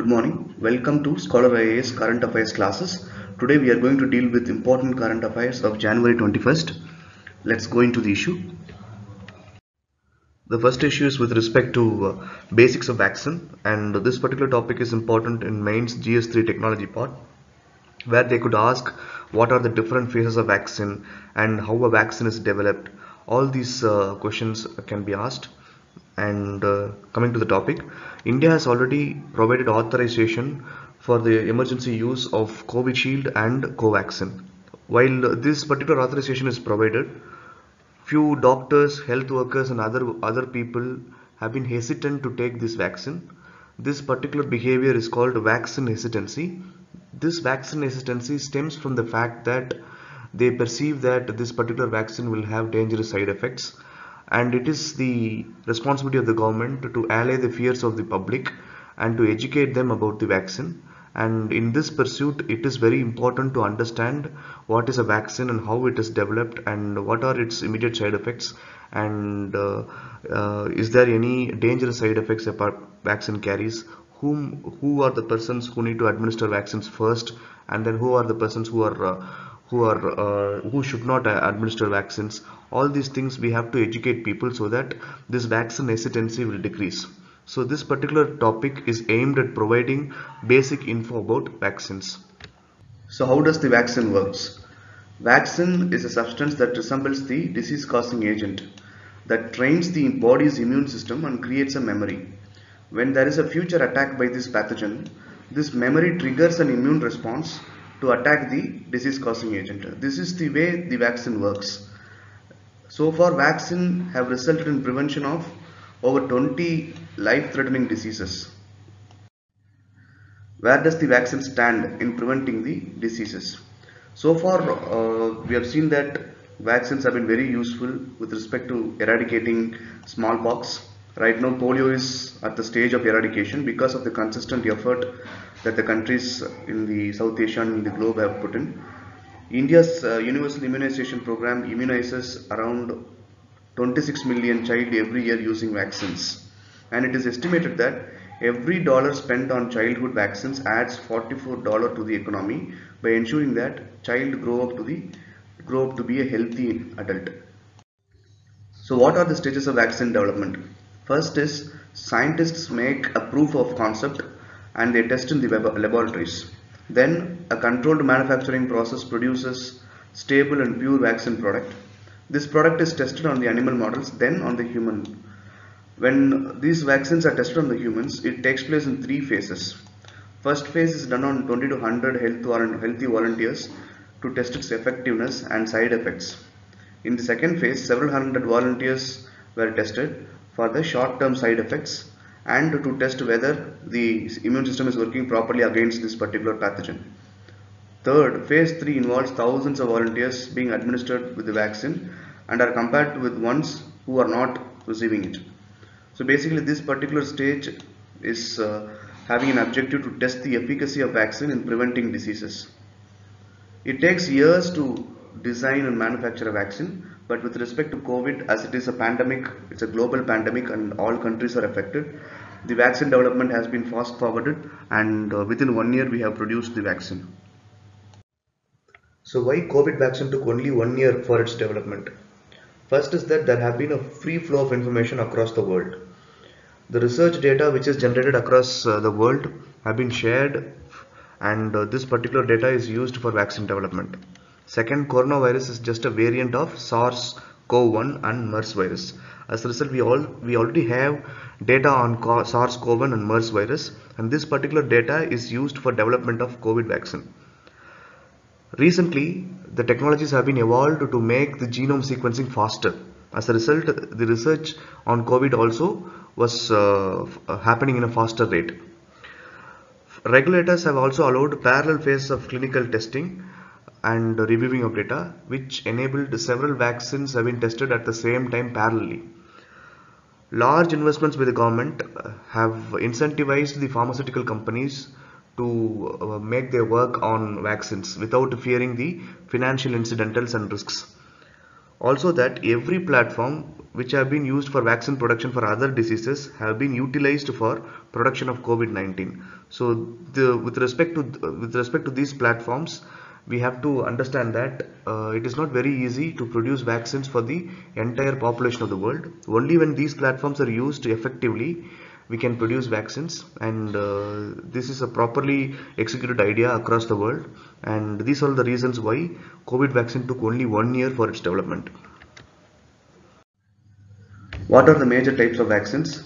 Good morning. Welcome to Scholar IAS Current Affairs classes. Today we are going to deal with important current affairs of January 21st. Let's go into the issue. The first issue is with respect to basics of vaccine, and this particular topic is important in mains GS3 technology part, where they could ask what are the different phases of vaccine and how a vaccine is developed. All these questions can be asked. And coming to the topic, India has already provided authorization for the emergency use of Covishield and Covaxin. While this particular authorization is provided, few doctors, health workers and other people have been hesitant to take this vaccine. This particular behavior is called vaccine hesitancy. This vaccine hesitancy stems from the fact that they perceive that this particular vaccine will have dangerous side effects, and it is the responsibility of the government to allay the fears of the public and to educate them about the vaccine. And in this pursuit, it is very important to understand what is a vaccine and how it is developed and what are its immediate side effects, and is there any dangerous side effects a vaccine carries, who are the persons who need to administer vaccines first, and then who are the persons who should not administer vaccines. All these things we have to educate people so that this vaccine hesitancy will decrease. So this particular topic is aimed at providing basic info about vaccines. So how does the vaccine works? Vaccine is a substance that resembles the disease causing agent that trains the body's immune system and creates a memory. When there is a future attack by this pathogen, this memory triggers an immune response to attack the disease causing agent. This is the way the vaccine works. So far, vaccine have resulted in prevention of over 20 life-threatening diseases. Where does the vaccine stand in preventing the diseases? So far, we have seen that vaccines have been very useful with respect to eradicating smallpox. Right now, polio is at the stage of eradication because of the consistent effort that the countries in the South Asia and in the globe have put in. India's universal immunization program immunizes around 26 million child every year using vaccines, and it is estimated that every dollar spent on childhood vaccines adds $44 to the economy by ensuring that child grow up to be a healthy adult. So what are the stages of vaccine development? First is scientists make a proof of concept and they test in the laboratories. Then a controlled manufacturing process produces stable and pure vaccine product. This product is tested on the animal models, then on the human. When these vaccines are tested on the humans, it takes place in three phases. First phase is done on 20 to 100 healthy volunteers to test its effectiveness and side effects. In the second phase, several hundred volunteers were tested for the short-term side effects and to test whether the immune system is working properly against this particular pathogen. Third, phase 3 involves thousands of volunteers being administered with the vaccine and are compared with ones who are not receiving it. So basically this particular stage is having an objective to test the efficacy of vaccine in preventing diseases. It takes years to design and manufacture a vaccine, but with respect to COVID, as it is a pandemic, it's a global pandemic and all countries are affected, the vaccine development has been fast forwarded, and within 1 year we have produced the vaccine. So why COVID vaccine took only 1 year for its development? First is that there have been a free flow of information across the world. The research data which is generated across the world have been shared, and this particular data is used for vaccine development. Second, coronavirus is just a variant of SARS-CoV-1 and MERS virus. As a result, we already have data on SARS-CoV-1 and MERS virus, and this particular data is used for development of COVID vaccine. Recently, the technologies have been evolved to make the genome sequencing faster. As a result, the research on COVID also was happening in a faster rate. Regulators have also allowed parallel phases of clinical testing and reviewing of data, which enabled several vaccines have been tested at the same time parallelly. Large investments by the government have incentivized the pharmaceutical companies to make their work on vaccines without fearing the financial incidentals and risks. Also that every platform which have been used for vaccine production for other diseases have been utilized for production of COVID-19. So with respect to these platforms, we have to understand that it is not very easy to produce vaccines for the entire population of the world. Only when these platforms are used effectively, we can produce vaccines, and this is a properly executed idea across the world, and these are the reasons why COVID vaccine took only 1 year for its development. What are the major types of vaccines?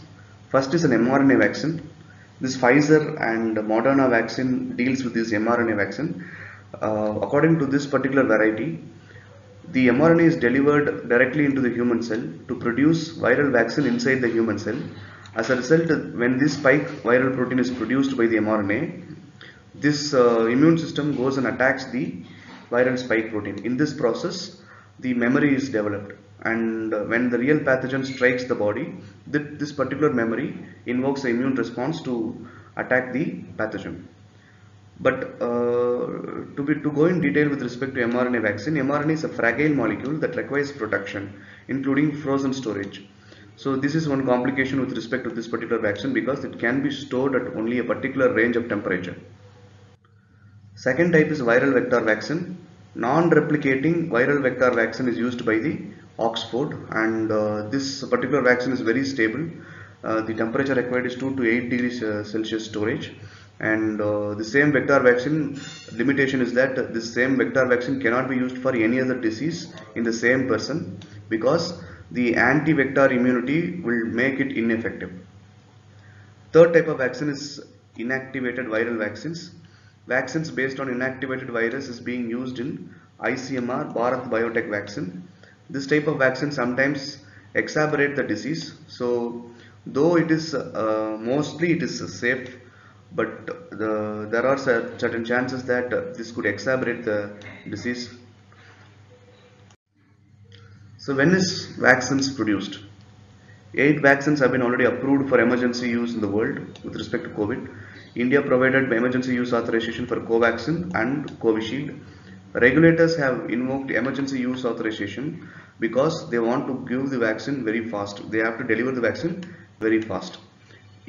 First is an mRNA vaccine. This Pfizer and Moderna vaccine deals with this mRNA vaccine. According to this particular variety, the mRNA is delivered directly into the human cell to produce viral vaccine inside the human cell. As a result, when this spike viral protein is produced by the mRNA, this immune system goes and attacks the viral spike protein. In this process, the memory is developed, and when the real pathogen strikes the body, this particular memory invokes the immune response to attack the pathogen. But to go in detail with respect to mRNA vaccine, mRNA is a fragile molecule that requires protection, including frozen storage. So this is one complication with respect to this particular vaccine, because it can be stored at only a particular range of temperature. Second type is viral vector vaccine. Non-replicating viral vector vaccine is used by the Oxford, and this particular vaccine is very stable. The temperature required is 2 to 8 degrees Celsius storage, and the same vector vaccine limitation is that this same vector vaccine cannot be used for any other disease in the same person, because the anti-vector immunity will make it ineffective. Third type of vaccine is inactivated viral vaccines. Vaccines based on inactivated virus is being used in ICMR Bharat Biotech vaccine. This type of vaccine sometimes exacerbate the disease. So though it is mostly it is safe, but there are certain chances that this could exacerbate the disease. So when is vaccines produced? 8 vaccines have been already approved for emergency use in the world with respect to COVID. India provided emergency use authorization for Covaxin and Covishield. Regulators have invoked emergency use authorization because they want to give the vaccine very fast. They have to deliver the vaccine very fast.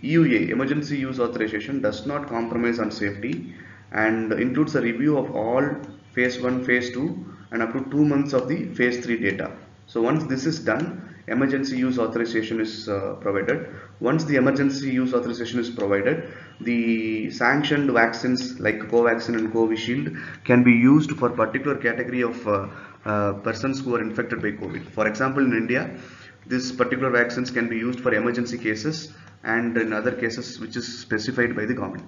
EUA, emergency use authorization, does not compromise on safety and includes a review of all phase 1, phase 2 and up to 2 months of the phase 3 data. So once this is done, emergency use authorization is provided. Once the emergency use authorization is provided, the sanctioned vaccines like Covaxin and Covishield can be used for particular category of persons who are infected by COVID. For example, in India, this particular vaccines can be used for emergency cases and in other cases which is specified by the government.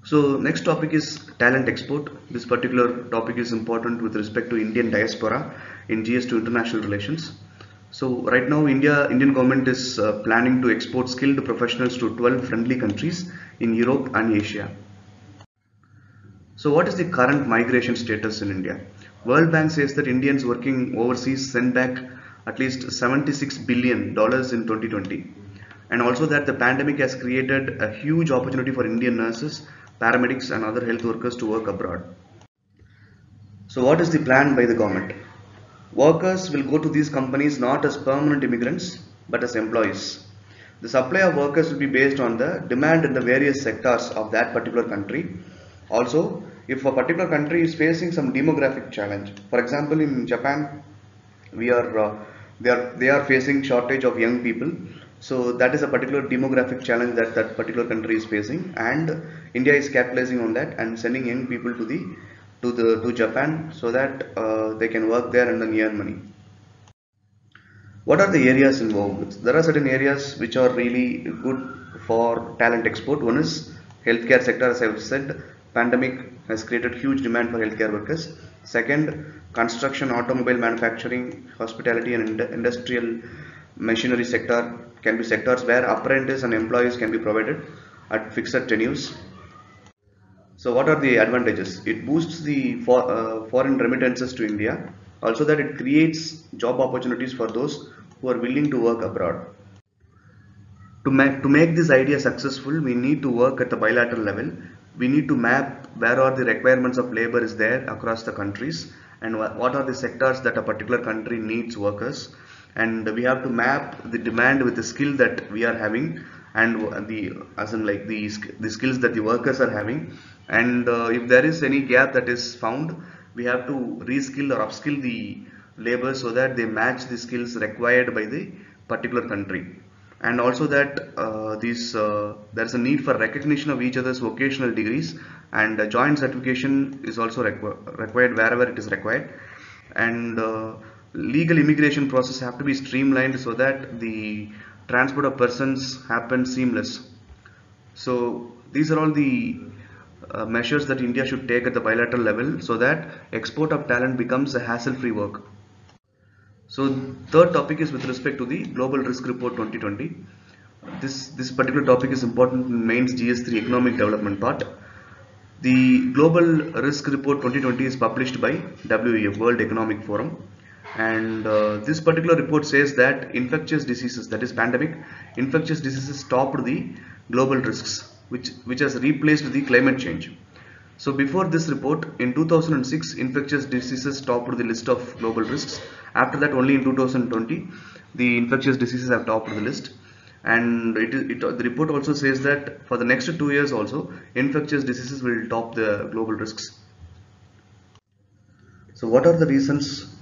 So next topic is talent export. This particular topic is important with respect to Indian diaspora in GS2 international relations. So right now Indian government is planning to export skilled professionals to 12 friendly countries in Europe and Asia. So what is the current migration status in India? World Bank says that Indians working overseas sent back at least $76 billion in 2020, and also that the pandemic has created a huge opportunity for Indian nurses, paramedics and other health workers to work abroad. So what is the plan by the government? Workers will go to these companies not as permanent immigrants but as employees. The supply of workers will be based on the demand in the various sectors of that particular country. Also, if a particular country is facing some demographic challenge, for example in Japan, they are facing shortage of young people. So that is a particular demographic challenge that that particular country is facing, and India is capitalizing on that and sending young people to Japan so that they can work there and then earn money. What are the areas involved? There are certain areas which are really good for talent export. One is healthcare sector, as I have said. Pandemic has created huge demand for healthcare workers. Second, construction, automobile manufacturing, hospitality and industrial machinery sector can be sectors where apprentices and employees can be provided at fixed tenures. So what are the advantages? It boosts the foreign remittances to India. Also that it creates job opportunities for those who are willing to work abroad. To make this idea successful, we need to work at the bilateral level. We need to map where are the requirements of labor is there across the countries, and what are the sectors that a particular country needs workers, and we have to map the demand with the skill that we are having, and the as in like the skills that the workers are having, and if there is any gap that is found, we have to reskill or upskill the labor so that they match the skills required by the particular country. And also that there's a need for recognition of each other's vocational degrees, and joint certification is also required wherever it is required, and legal immigration process have to be streamlined so that the transport of persons happens seamless. So these are all the measures that India should take at the bilateral level so that export of talent becomes a hassle-free work. So third topic is with respect to the Global Risk Report 2020. This particular topic is important in mains GS3 economic development part. The Global Risk Report 2020 is published by WEF, World Economic Forum, and this particular report says that infectious diseases, that is pandemic, infectious diseases topped the global risks, which has replaced the climate change. So before this report, in 2006, infectious diseases topped the list of global risks. After that, only in 2020, the infectious diseases have topped the list. And the report also says that for the next 2 years also, infectious diseases will top the global risks. So what are the reasons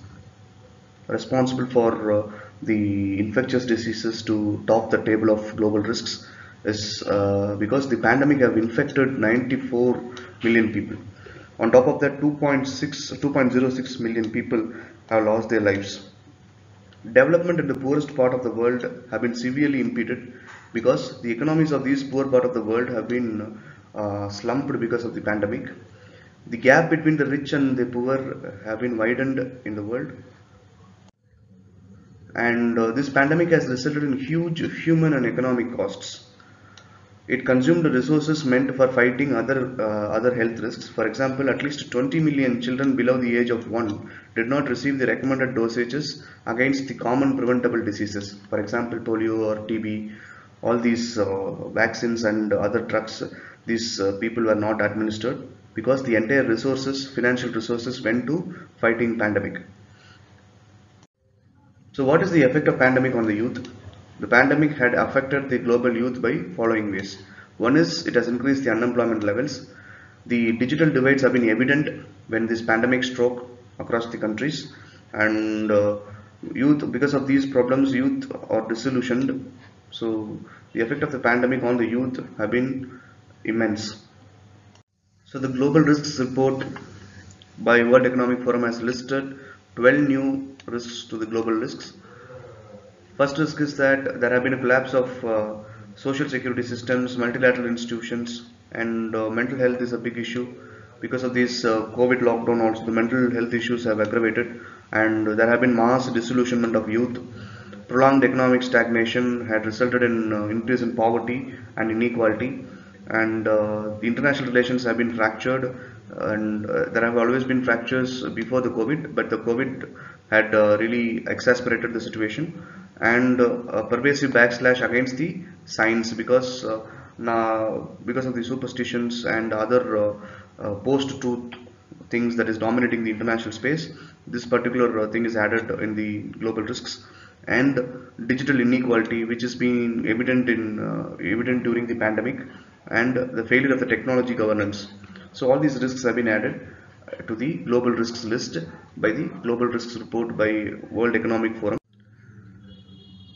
responsible for the infectious diseases to top the table of global risks? Is because the pandemic have infected 94 million people. On top of that, 2.06 million people have lost their lives. Development in the poorest part of the world have been severely impeded because the economies of these poor part of the world have been slumped because of the pandemic. The gap between the rich and the poor have been widened in the world, and this pandemic has resulted in huge human and economic costs. It consumed resources meant for fighting other health risks. For example, at least 20 million children below the age of 1 did not receive the recommended dosages against the common preventable diseases. For example, polio or TB, all these vaccines and other drugs, these people were not administered because the entire resources, financial resources, went to fighting pandemic. So what is the effect of pandemic on the youth? The pandemic had affected the global youth by following ways. One is it has increased the unemployment levels. The digital divides have been evident when this pandemic struck across the countries, and youth, because of these problems, youth are disillusioned. So the effect of the pandemic on the youth have been immense. So the Global Risks Report by World Economic Forum has listed 12 new risks to the global risks. First risk is that there have been a collapse of social security systems, multilateral institutions, and mental health is a big issue. Because of this COVID lockdown also, the mental health issues have aggravated, and there have been mass disillusionment of youth. Prolonged economic stagnation had resulted in increase in poverty and inequality, and the international relations have been fractured, and there have always been fractures before the COVID, but the COVID had really exacerbated the situation, and a pervasive backslash against the science because now because of the superstitions and other post-truth things that is dominating the international space. This particular thing is added in the global risks, and digital inequality, which has been evident during the pandemic, and the failure of the technology governance. So all these risks have been added to the global risks list by the Global Risks Report by World Economic Forum.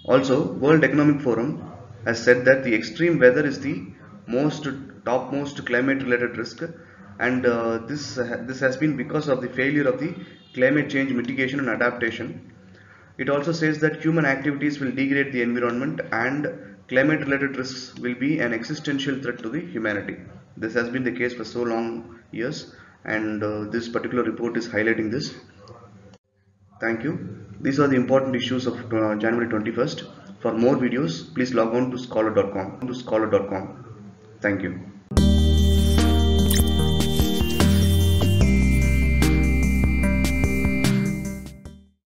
Also, World Economic Forum has said that the extreme weather is the topmost climate related risk, and this has been because of the failure of the climate change mitigation and adaptation. It also says that human activities will degrade the environment, and climate related risks will be an existential threat to the humanity. This has been the case for so long years, and this particular report is highlighting this. Thank you. These are the important issues of January 21st. For more videos, please log on to scholar.com. Thank you.